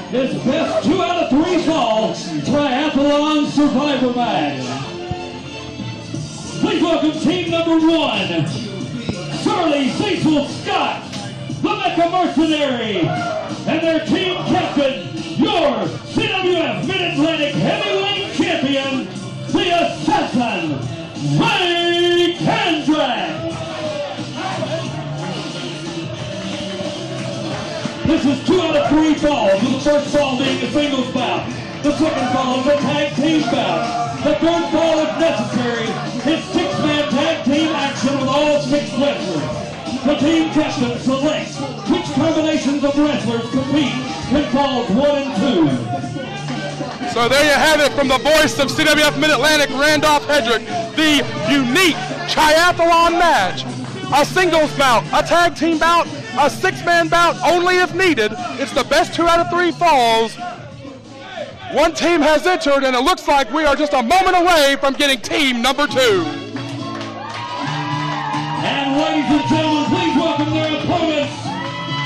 his best 2 out of 3 fall triathlon survivor match. Please welcome team number 1, Cecil Scott, the Mecha Mercenary, and their team captain, your CWF Mid-Atlantic Heavyweight Champion, the Assassin, Kandrack. This is 2 out of 3 falls, with the first fall being a singles bout. The second fall is a tag team bout. The third fall, if necessary, is 6-man tag team action with all 6 wrestlers. The team captain selects which combinations of wrestlers compete in falls 1 and 2. So there you have it from the voice of CWF Mid-Atlantic, Randolph Hedrick, the unique triathlon match. A singles bout, a tag team bout, a 6-man bout only if needed. It's the best 2 out of 3 falls. One team has entered, and it looks like we are just a moment away from getting team number 2. And ladies and gentlemen, please welcome their opponents.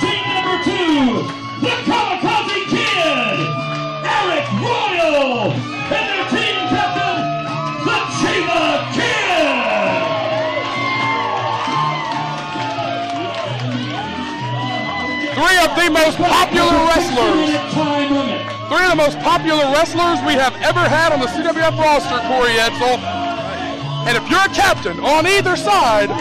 Team number 2, the Kamakazi Kid, Arik Royal, and their team captain, the Chiva Kid. Three of the most popular wrestlers we have ever had on the CWF roster, Corey Edsel. And if you're a captain on either side,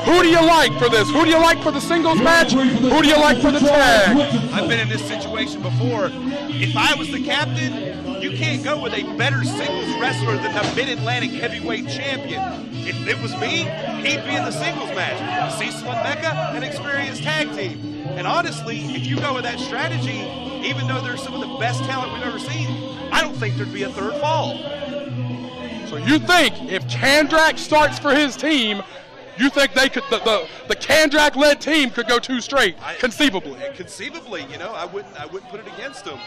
who do you like for this? Who do you like for the singles match? Who do you like for the tag? I've been in this situation before. If I was the captain, you can't go with a better singles wrestler than the Mid-Atlantic Heavyweight Champion. If it was me, he'd be in the singles match. Cecil and Mecha, an experienced tag team. And honestly, if you go with that strategy, even though there's some of the best talent we've ever seen, I don't think there'd be a third fall. So you think if Kandrack starts for his team, you think they could the Kandrack-led team could go 2 straight, conceivably? Conceivably, you know, I wouldn't put it against them.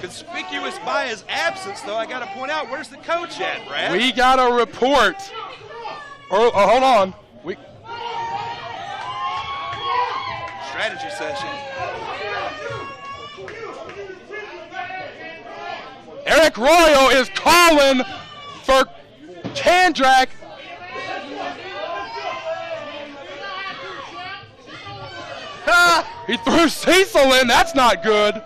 Conspicuous by his absence, though, I got to point out, where's the coach at, Brad? We got a report. Hold on. Strategy session. Arik Royal is calling for Kandrack. He threw Cecil in. That's not good.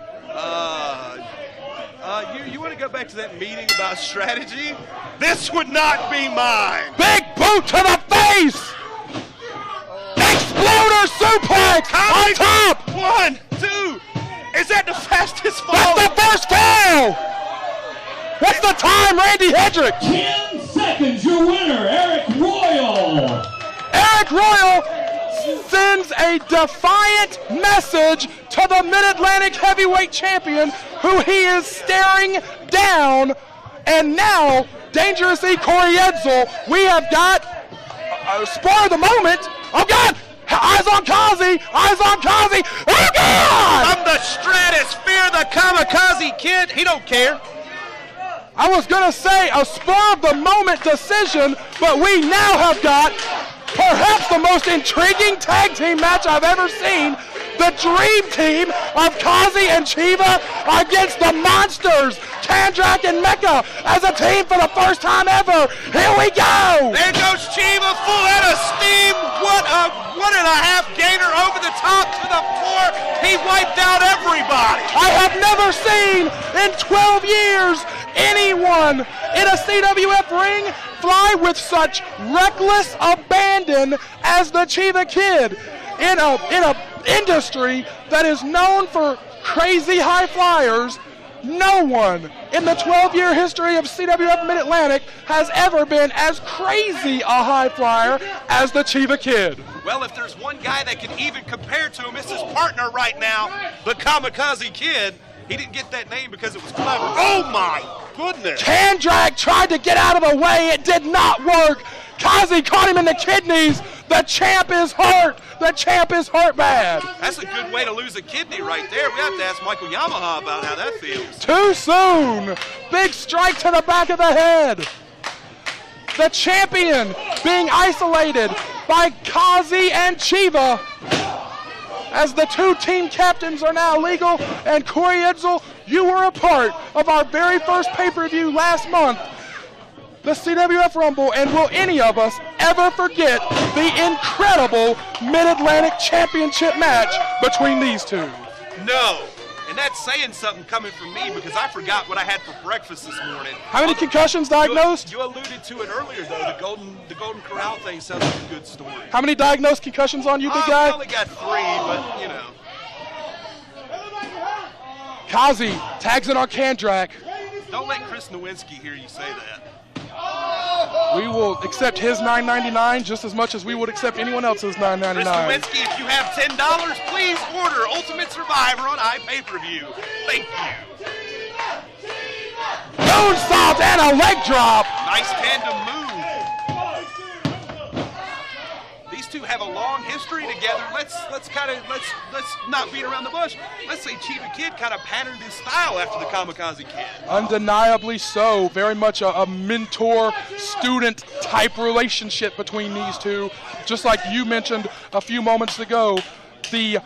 You want to go back to that meeting about strategy? This would not be mine. Big boot to the face. Exploder suplex on top. 1, 2. Is that the fastest fall? That's the first fall. What's the time, Randy Hedrick? 10 seconds, your winner, Arik Royal. Arik Royal sends a defiant message to the Mid-Atlantic Heavyweight Champion, who he is staring down. And now, Dangerous E. Corey Edsel, we have got a spur of the moment. Oh, God! Eyes on Kazi! Eyes on Kazi! Oh, God! From the stratosphere, the Kamakazi Kid. He don't care. I was going to say a spur of the moment decision, but we now have got perhaps the most intriguing tag team match I've ever seen. The dream team of Kazi and Chiva against the monsters, Kandrack and Mecha, as a team for the first time ever. Here we go. There goes Chiva, full out of steam. What a 1.5 gainer over the top to the floor. He wiped out everybody. I have never seen in 12 years anyone in a CWF ring fly with such reckless abandon as the Chiva Kid in a industry that is known for crazy high flyers. No one in the 12-year history of CWF Mid-Atlantic has ever been as crazy a high flyer as the Chiva Kid. Well, if there's one guy that can even compare to him, it's his partner right now, the Kamakazi Kid. He didn't get that name because it was clever. Oh, my goodness. Kandrack tried to get out of the way. It did not work. Kazi caught him in the kidneys. The champ is hurt. The champ is hurt bad. That's a good way to lose a kidney right there. We have to ask Michael Yamaha about how that feels. Too soon. Big strike to the back of the head. The champion being isolated. by Kazi and Chiva, as the two team captains are now legal. And Corey Edsel, you were a part of our very first pay-per-view last month, the CWF Rumble, and will any of us ever forget the incredible Mid-Atlantic Championship match between these two? No. And that's saying something coming from me, because I forgot what I had for breakfast this morning. How many concussions diagnosed? You alluded to it earlier, though. The Golden Corral thing sounds like a good story. How many diagnosed concussions on you, big guy? I only got 3, but, you know. Kazi tags in on Kandrack. Don't let Chris Nowinski hear you say that. We will accept his $9.99 just as much as we would accept anyone else's $9.99. Chris Nowinski, if you have $10, please order Ultimate Survivor on iPay-per-view. Thank you. Moonsault and a leg drop. Nice tandem move. These two have a long history together. Let's not beat around the bush. Let's say Chiva Kid kind of patterned his style after the Kamakazi Kid. Undeniably so. Very much a mentor-student type relationship between these two. Just like you mentioned a few moments ago, the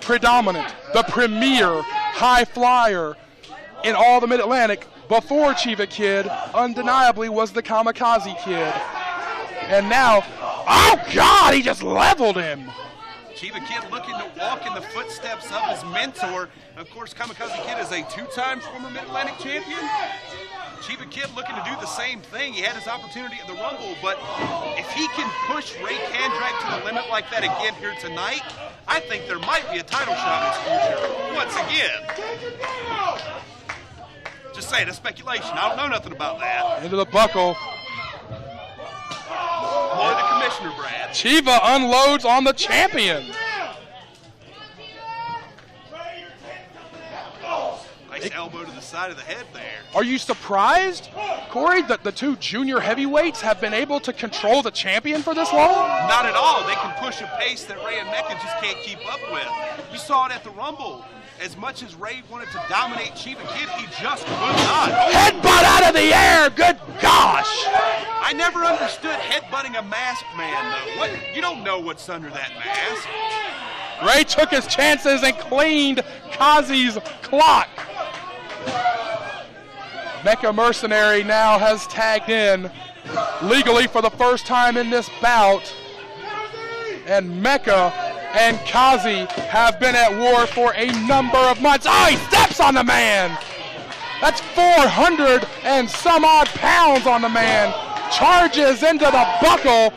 predominant, the premier high flyer in all the Mid-Atlantic before Chiva Kid undeniably was the Kamakazi Kid. And now, oh God, he just leveled him. Chiva Kid looking to walk in the footsteps of his mentor. Of course, Kamakazi Kid is a 2-time former Mid-Atlantic champion. Chiva Kid looking to do the same thing. He had his opportunity at the Rumble, but if he can push Ray Kandrack to the limit like that again here tonight, I think there might be a title shot in his future once again. Just saying, a speculation. I don't know nothing about that. Into the buckle. More the commissioner, Brad. Chiva unloads on the champion. Nice elbow to the side of the head there. Are you surprised, Corey, that the two junior heavyweights have been able to control the champion for this long? Not at all. They can push a pace that Ray and Mecha just can't keep up with. You saw it at the Rumble. As much as Ray wanted to dominate Chiva Kid, he just could not. Headbutt out of the air, good gosh! I never understood headbutting a masked man, though. You don't know what's under that mask. Ray took his chances and cleaned Kazi's clock. Mecha Mercenary now has tagged in legally for the first time in this bout. And Mecha and Kazi have been at war for a number of months. Oh, he steps on the man! That's 400 and some odd pounds on the man. Charges into the buckle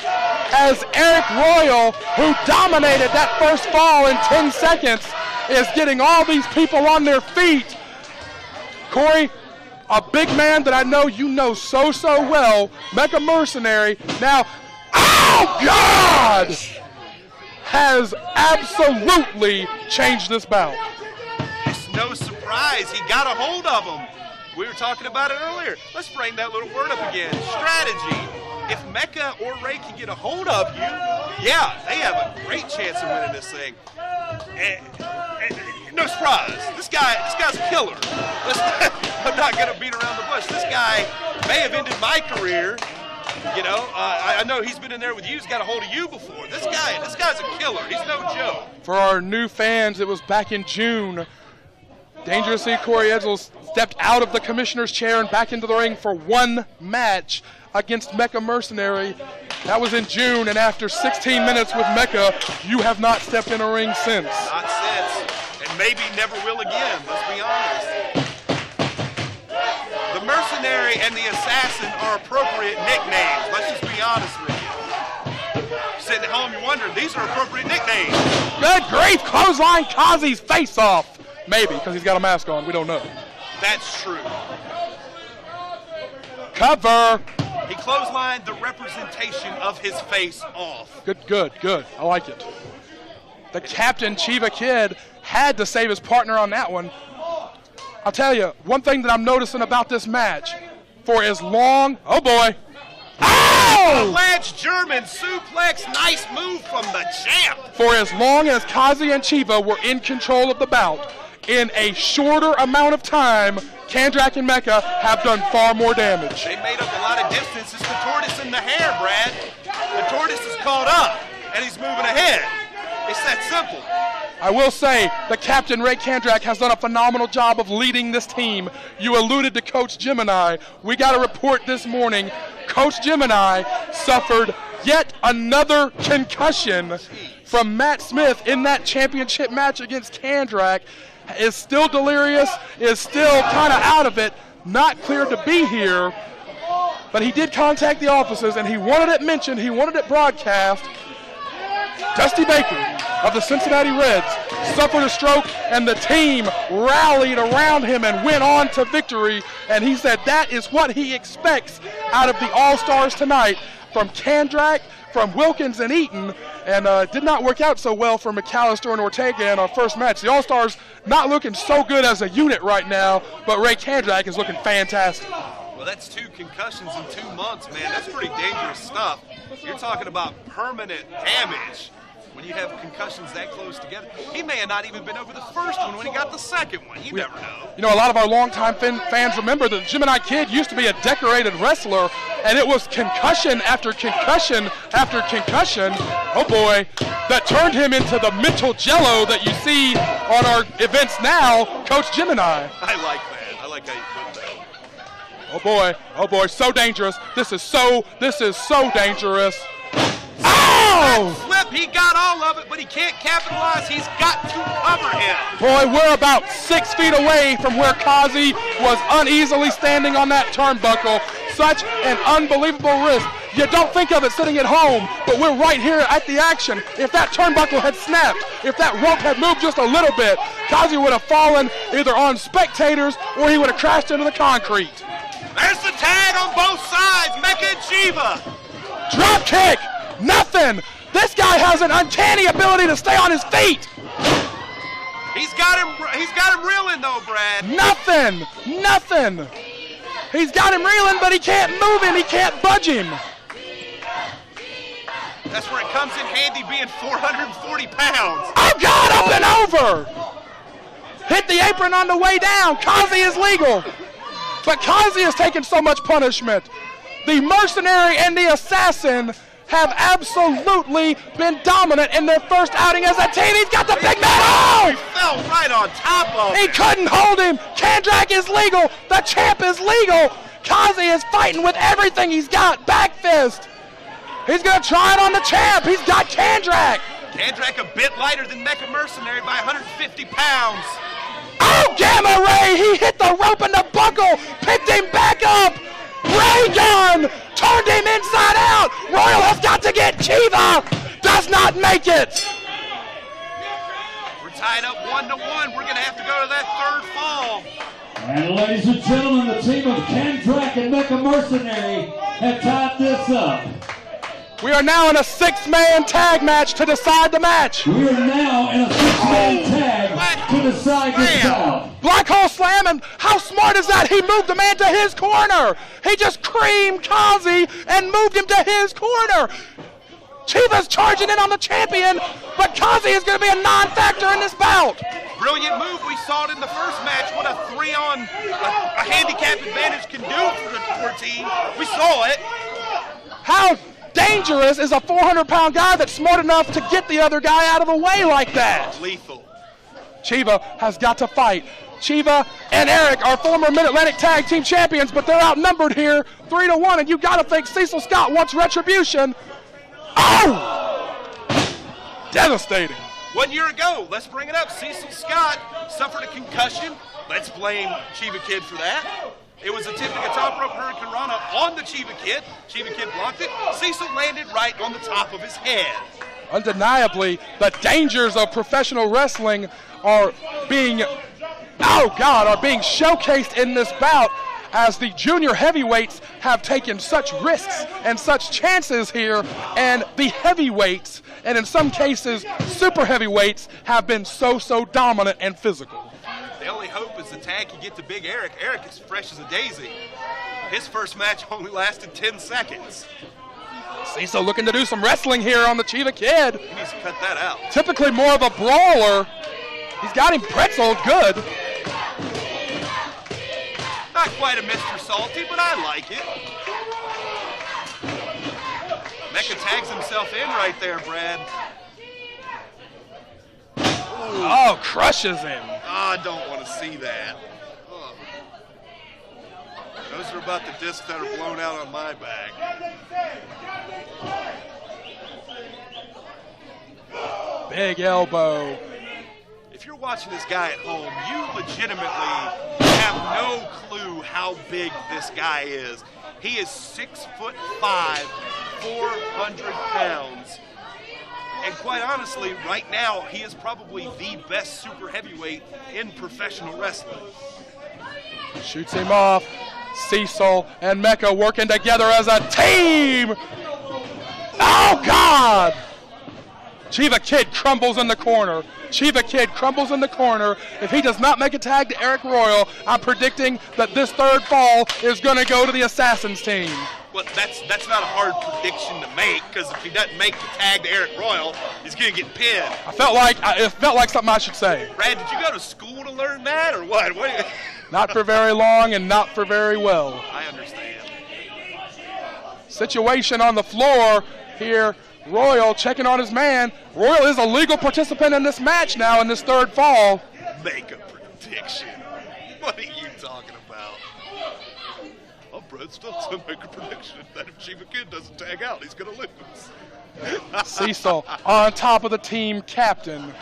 as Arik Royal, who dominated that first fall in 10 seconds, is getting all these people on their feet. Corey, a big man that I know you know so well, Mecha Mercenary, now, oh God! Has absolutely changed this bout. It's no surprise. He got a hold of him. We were talking about it earlier. Let's bring that little word up again. Strategy. If Mecha or Ray can get a hold of you, yeah, they have a great chance of winning this thing. No surprise. This guy's a killer. I'm not going to beat around the bush. This guy may have ended my career. You know, I know he's been in there with you. He's got a hold of you before. This guy's a killer. He's no joke. For our new fans, it was back in June. Dangerously, Corey Edsel stepped out of the commissioner's chair and back into the ring for one match against Mecha Mercenary. That was in June, and after 16 minutes with Mecha, you have not stepped in a ring since. Not since, and maybe never will again, let's be honest. The Mercenary and the Assassin are appropriate nicknames. Let's just be honest with you. Sitting at home, you're wondering, these are appropriate nicknames. Good grief, clothesline Kazi's face off. Maybe, because he's got a mask on. We don't know. That's true. Cover. He clotheslined the representation of his face off. Good. I like it. The captain, Chiva Kid, had to save his partner on that one. I'll tell you, one thing that I'm noticing about this match, for as long, oh boy. Oh! Avalanche German suplex, nice move from the champ. For as long as Kazi and Chiva were in control of the bout, in a shorter amount of time, Kandrack and Mecha have done far more damage. They made up a lot of distance. It's the tortoise in the hair, Brad. The tortoise is caught up. and he's moving ahead. It's that simple. I will say the captain, Aric Kandrack, has done a phenomenal job of leading this team. You alluded to Coach Gemini. We got a report this morning. Coach Gemini suffered yet another concussion from Matt Smith in that championship match against Kandrack. Is still delirious, is still kind of out of it, not cleared to be here. But he did contact the offices, and he wanted it mentioned, he wanted it broadcast. Dusty Baker of the Cincinnati Reds suffered a stroke, and the team rallied around him and went on to victory. And he said that is what he expects out of the All-Stars tonight from Kandrack, from Wilkins and Eaton, and did not work out so well for McAllister and Ortega in our first match. The All-Stars not looking so good as a unit right now, but Aric Kandrack is looking fantastic. Well, that's 2 concussions in 2 months, man. That's pretty dangerous stuff. You're talking about permanent damage when you have concussions that close together. He may have not even been over the first one when he got the second one. You never know. You know, a lot of our longtime fans remember that the Gemini Kid used to be a decorated wrestler, and it was concussion after concussion after concussion, oh boy, that turned him into the mental jello that you see on our events now, Coach Gemini. I like that. I like how you put that. Oh boy, so dangerous. This is so dangerous. Oh! Slip, he got all of it, but he can't capitalize. He's got to cover him. Boy, we're about 6 feet away from where Kazi was uneasily standing on that turnbuckle. Such an unbelievable risk. You don't think of it sitting at home, but we're right here at the action. If that turnbuckle had snapped, if that rope had moved just a little bit, Kazi would have fallen either on spectators or he would have crashed into the concrete. There's the tag on both sides, Mecha and Chiva. Drop kick, nothing. This guy has an uncanny ability to stay on his feet. He's got him reeling though, Brad. Nothing. He's got him reeling, but he can't move him, he can't budge him. That's where it comes in handy being 440 pounds. Oh God, up and over. Hit the apron on the way down. Kazi is legal. But Kazi has taken so much punishment. The Mercenary and the Assassin have absolutely been dominant in their first outing as a team. He's got the big man. Oh! He fell right on top of He him. couldn't hold him. Kandrack is legal. The champ is legal. Kazi is fighting with everything he's got. Back fist. He's going to try it on the champ. He's got Kandrack. Kandrack a bit lighter than Mecha Mercenary by 150 pounds. Oh, Gamma Ray! He hit the rope and the buckle, picked him back up. Ray gun turned him inside out. Royal has got to get Chiva. Does not make it. We're tied up 1-1. We're going to have to go to that third fall. And ladies and gentlemen, the team of Kandrack and Mecha Mercenary have tied this up. We are now in a 6-man tag match to decide the match. We are now in a 6-man tag to decide this bout. Black hole slam, and how smart is that? He moved the man to his corner. He just creamed Kazi and moved him to his corner. Chiva's charging in on the champion, but Kazi is going to be a non-factor in this bout. Brilliant move. We saw it in the first match. What a 3-on a handicap advantage can do for a team. We saw it. How dangerous is a 400-pound guy that's smart enough to get the other guy out of the way like that? Lethal. Chiva has got to fight. Chiva and Aric are former Mid-Atlantic Tag Team Champions, but they're outnumbered here 3-1, and you got to think Cecil Scott wants retribution. Oh! Devastating. 1 year ago, let's bring it up, Cecil Scott suffered a concussion. Let's blame Chiva Kid for that. It was attempting a top rope Hurricane Rana on the Chiva Kid. Chiva Kid blocked it. Cecil landed right on the top of his head. Undeniably, the dangers of professional wrestling are being, are being showcased in this bout as the junior heavyweights have taken such risks and such chances here, and the heavyweights, and in some cases super heavyweights, have been so dominant and physical. The only hope is the tag can get to Big Aric. Aric is fresh as a daisy. His first match only lasted 10 seconds. Cecil looking to do some wrestling here on the Chiva Kid. He needs to cut that out. Typically more of a brawler. He's got him pretzeled good. Not quite a Mr. Salty, but I like it. Mecha tags himself in right there, Brad. Oh, crushes him. Oh, I don't want to see that. Oh. Those are about the discs that are blown out on my back. Big elbow. If you're watching this guy at home, you legitimately have no clue how big this guy is. He is 6'5", 400 pounds. And quite honestly, right now, he is probably the best super heavyweight in professional wrestling. Shoots him off. Cecil and Mecha working together as a team. Oh, God! Chiva Kid crumbles in the corner. Chiva Kid crumbles in the corner. If he does not make a tag to Arik Royal, I'm predicting that this third fall is going to go to the Assassins team. Well, that's not a hard prediction to make, because if he doesn't make the tag to Arik Royal, he's going to get pinned. It felt like something I should say. Brad, did you go to school to learn that, or what? Not for very long and not for very well. I understand. Situation on the floor here. Royal checking on his man. Royal is a legal participant in this match now in this third fall. Make a prediction. What are you talking about? Oh, Brad Stutts will make a prediction that if Chiva Kid doesn't tag out, he's going to lose. Cecil on top of the team captain.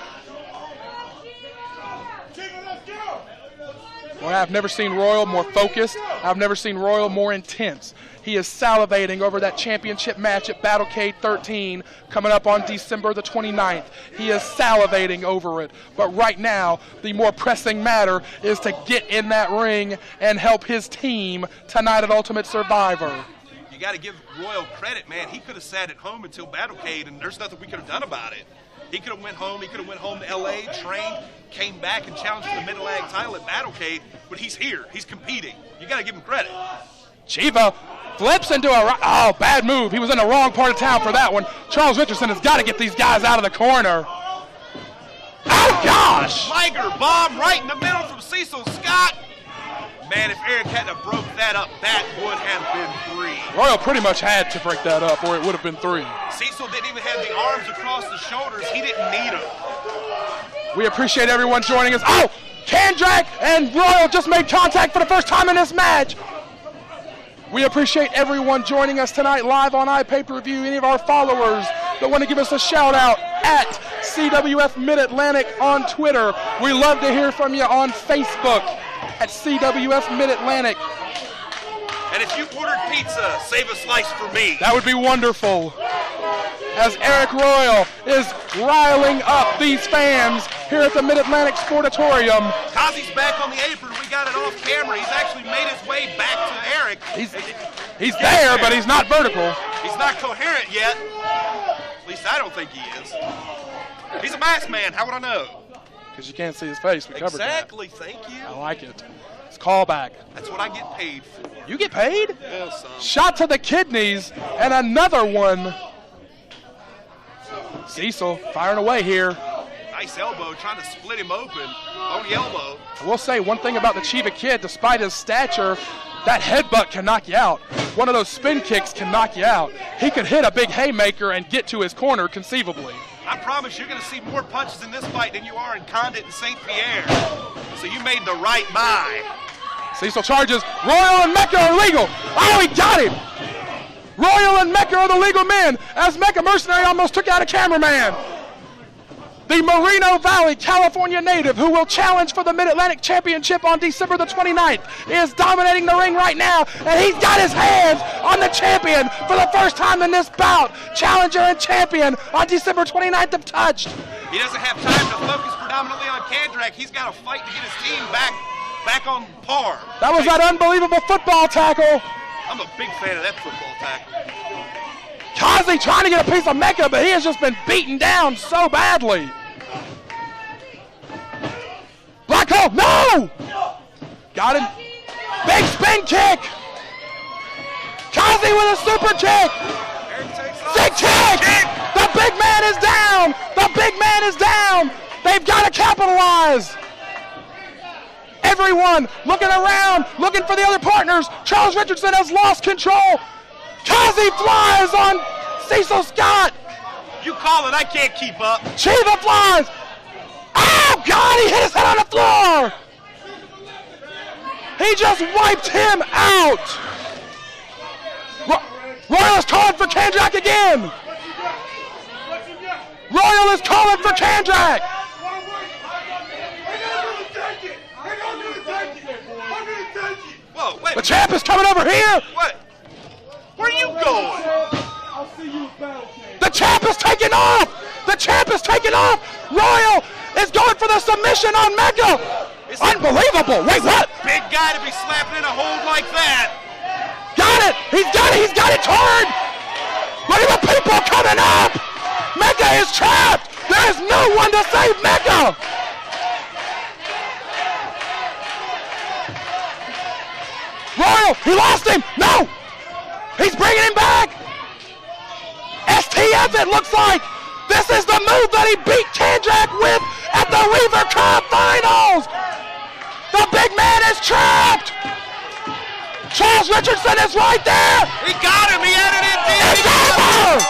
Well, I've never seen Royal more focused. I've never seen Royal more intense. He is salivating over that championship match at Battlecade 13 coming up on December the 29th. He is salivating over it. But right now, the more pressing matter is to get in that ring and help his team tonight at Ultimate Survivor. You got to give Royal credit, man. He could have sat at home until Battlecade, and there's nothing we could have done about it. He could have went home. He could have went home to L.A., trained, came back and challenged for the Mid-Atlantic title at Battlecade, but he's here. He's competing. You got to give him credit. Chiva flips into bad move. He was in the wrong part of town for that one. Charles Richardson has got to get these guys out of the corner. Oh, gosh! Liger bomb right in the middle from Cecil Scott. Man, if Aric hadn't have broke that up, that would have been 3. Royal pretty much had to break that up, or it would have been 3. Cecil didn't even have the arms across the shoulders. He didn't need them. We appreciate everyone joining us. Oh, Kandrack and Royal just made contact for the first time in this match. We appreciate everyone joining us tonight live on iPay-Per-View. Any of our followers that want to give us a shout out at CWF Mid-Atlantic on Twitter. We love to hear from you on Facebook at CWF Mid-Atlantic. And if you ordered pizza, save a slice for me. That would be wonderful. As Arik Royal is riling up these fans here at the Mid-Atlantic Sportatorium. Kazi's back on the apron. We got it off camera. He's actually made his way back to Aric. He's there, but he's not vertical. He's not coherent yet. At least I don't think he is. He's a masked man. How would I know? Because you can't see his face. We covered that. Exactly. Thank you. I like it. It's callback. That's what I get paid for. You get paid? Yeah, son. Shot to the kidneys, and another one. Cecil firing away here. Nice elbow, trying to split him open on the elbow. I will say one thing about the Chiva Kid, despite his stature, that headbutt can knock you out. One of those spin kicks can knock you out. He could hit a big haymaker and get to his corner conceivably. I promise you're going to see more punches in this fight than you are in Condit and St. Pierre. So you made the right buy. Cecil charges. Royal and Mecha are legal. Oh, he got him. Royal and Mecha are the legal men as Mecha Mercenary almost took out a cameraman. The Moreno Valley, California native who will challenge for the Mid-Atlantic Championship on December the 29th is dominating the ring right now, and he's got his hands on the champion for the first time in this bout. Challenger and champion on December 29th have touched. He doesn't have time to focus predominantly on Kandrack. He's got to fight to get his team back on par. That was that unbelievable football tackle. I'm a big fan of that football tackle. Kazi trying to get a piece of Mecha, but he has just been beaten down so badly. Black hole, no! Got him. Big spin kick. Kazi with a super kick. Big kick. The big man is down. The big man is down. They've got to capitalize. Everyone looking around, looking for the other partners. Charles Richardson has lost control. Kazi flies on Cecil Scott. You call it, I can't keep up. Chiva flies. Oh, God, he hit his head on the floor. He just wiped him out. Royal is calling for Kandrack again. Royal is calling for Kandrack. Whoa, wait. The champ is coming over here. What? Where are you going? The champ is taking off. The champ is taking off. Royal is going for the submission on Mecha. Unbelievable. Wait, what? Big guy to be slapping in a hold like that. Got it. He's got it. He's got it torn. Look at the people coming up. Mecha is trapped. There is no one to save Mecha. Royal, he lost him. No. He's bringing him back. STF, it looks like. This is the move that he beat Kandrack with at the Weaver Cup Finals. The big man is trapped. Charles Richardson is right there. He got him. He had it in deep. It's over.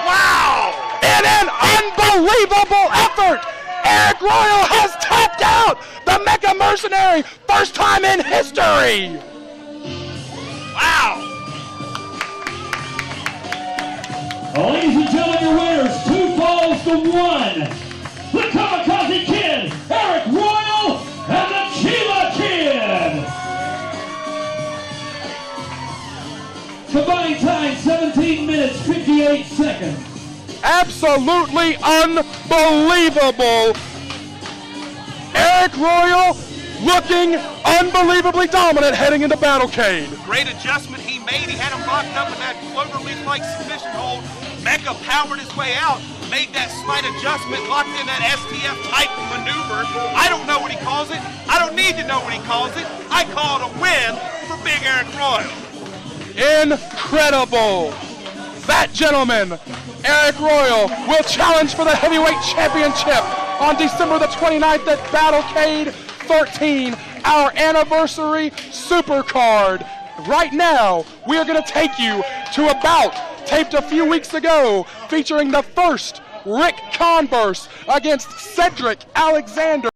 Wow. In an unbelievable effort, Arik Royal has tapped out the Mecha Mercenary. First time in history. Wow. Ladies and gentlemen, your winners, 2 falls to 1. The Kamakazi Kid, Arik Royal, and the Chiva Kid. Combined time, 17 minutes, 58 seconds. Absolutely unbelievable. Arik Royal looking unbelievably dominant heading into Battlecade. Great adjustment he made. He had him locked up in that cloverleaf-like submission hold. Mecha powered his way out, made that slight adjustment, locked in that STF-type maneuver. I don't know what he calls it. I don't need to know what he calls it. I call it a win for Big Arik Royal. Incredible. That gentleman, Arik Royal, will challenge for the heavyweight championship on December the 29th at Battlecade 13, our anniversary super card. Right now, we are going to take you to a bout taped a few weeks ago featuring the first Ric Converse against Cedric Alexander.